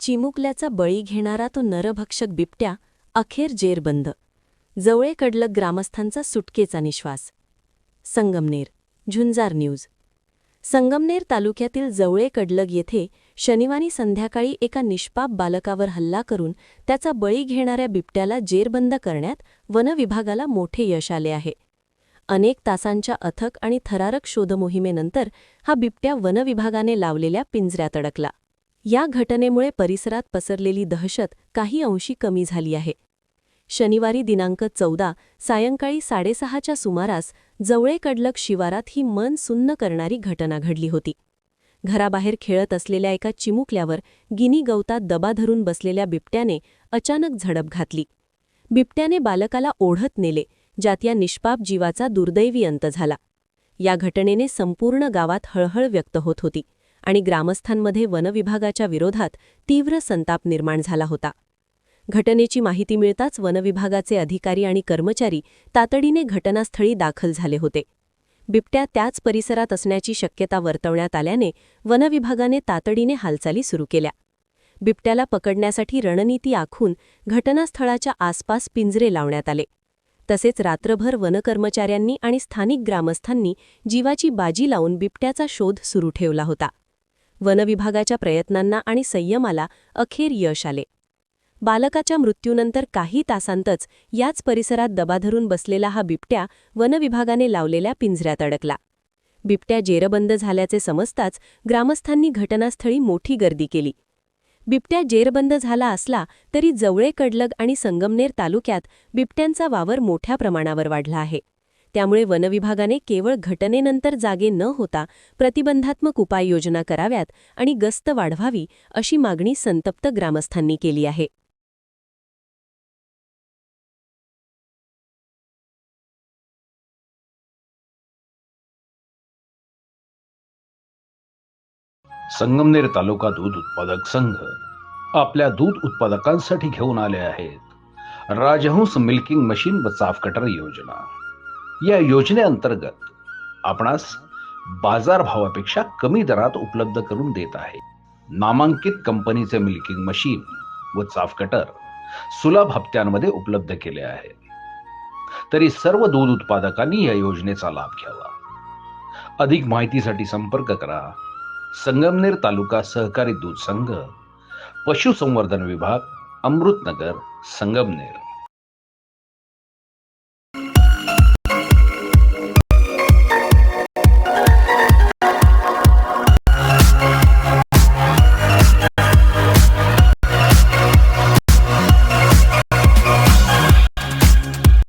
चिमुकल्याचा बळी घेणारा तो नरभक्षक बिबट्या अखेर जेरबंद. जवळेकडलक ग्रामस्थांचा सुटकेचा निश्वास. संगमनेर. झुंजार न्यूज. संगमनेर तालुक्यातील जवळेकडलग येथे शनिवारी संध्याकाळी एका निष्पाप बालकावर हल्ला करून त्याचा बळी घेणाऱ्या बिबट्याला जेरबंद करण्यात वनविभागाला मोठे यश आले आहे. अनेक तासांच्या अथक आणि थरारक शोधमोहिमेनंतर हा बिबट्या वनविभागाने लावलेल्या पिंजऱ्यात अडकला. या घटनेमुळे परिसरात पसरलेली दहशत काही अंशी कमी झाली आहे. शनिवारी दिनांक 14 सायंकाळी 6:30च्या सुमारास जवळेकडलक शिवारात ही मन सुन्न करणारी घटना घडली होती. घराबाहेर खेळत असलेल्या एका चिमुकल्यावर गिनी गवतात दबा धरून बसलेल्या बिबट्याने अचानक झडप घातली. बिबट्याने बालकाला ओढत नेले, ज्यात या निष्पाप जीवाचा दुर्दैवी अंत झाला. या घटनेने संपूर्ण गावात हळहळ व्यक्त होत होती आणि ग्रामस्थांमध्ये वनविभागाच्या विरोधात तीव्र संताप निर्माण झाला होता. घटनेची माहिती मिळताच वनविभागाचे अधिकारी आणि कर्मचारी तातडीने घटनास्थळी दाखल झाले होते. बिबट्या त्याच परिसरात असण्याची शक्यता वर्तवण्यात आल्याने वनविभागाने तातडीने हालचाली सुरू केल्या. बिबट्याला पकडण्यासाठी रणनीती आखून घटनास्थळाच्या आसपास पिंजरे लावण्यात आले. तसेच रात्रभर वनकर्मचाऱ्यांनी आणि स्थानिक ग्रामस्थांनी जीवाची बाजी लावून बिबट्याचा शोध सुरू ठेवला होता. वनविभागाच्या प्रयत्नांना आणि संयमाला अखेर यश आले. बालकाच्या मृत्यूनंतर काही तासांतच याच परिसरात दबा धरून बसलेला हा बिबट्या वनविभागाने लावलेल्या पिंजऱ्यात अडकला. बिबट्या जेरबंद झाल्याचे समजताच ग्रामस्थांनी घटनास्थळी मोठी गर्दी केली. बिबट्या जेरबंद झाला असला तरी जवळेकडलग आणि संगमनेर तालुक्यात बिबट्यांचा वावर मोठ्या प्रमाणावर वाढला आहे. त्यामुळे वनविभागाने केवळ घटनेनंतर जागे न होता प्रतिबंधात्मक उपाययोजना कराव्यात आणि गस्त वाढवावी अशी मागणी संतप्त ग्रामस्थांनी केली आहे. संगमनेर तालुका दूध उत्पादक संघ आपल्या दूध उत्पादकांसाठी घेऊन आले आहेत राजहंस मिल्किंग मशीन व चाफ कटर योजना. या योजनेअंतर्गत आपणास बाजारभावापेक्षा कमी दरात उपलब्ध करून देत आहे. नामांकित कंपनीचे मिल्किंग मशीन व चाफ कटर सुलभ हप्त्यांमध्ये उपलब्ध केले आहे. तरी सर्व दूध उत्पादकांनी या योजनेचा लाभ घ्यावा. अधिक माहितीसाठी संपर्क करा संगमनेर तालुका सहकारी दूध संघ, पशुसंवर्धन विभाग, अमृतनगर, संगमनेर.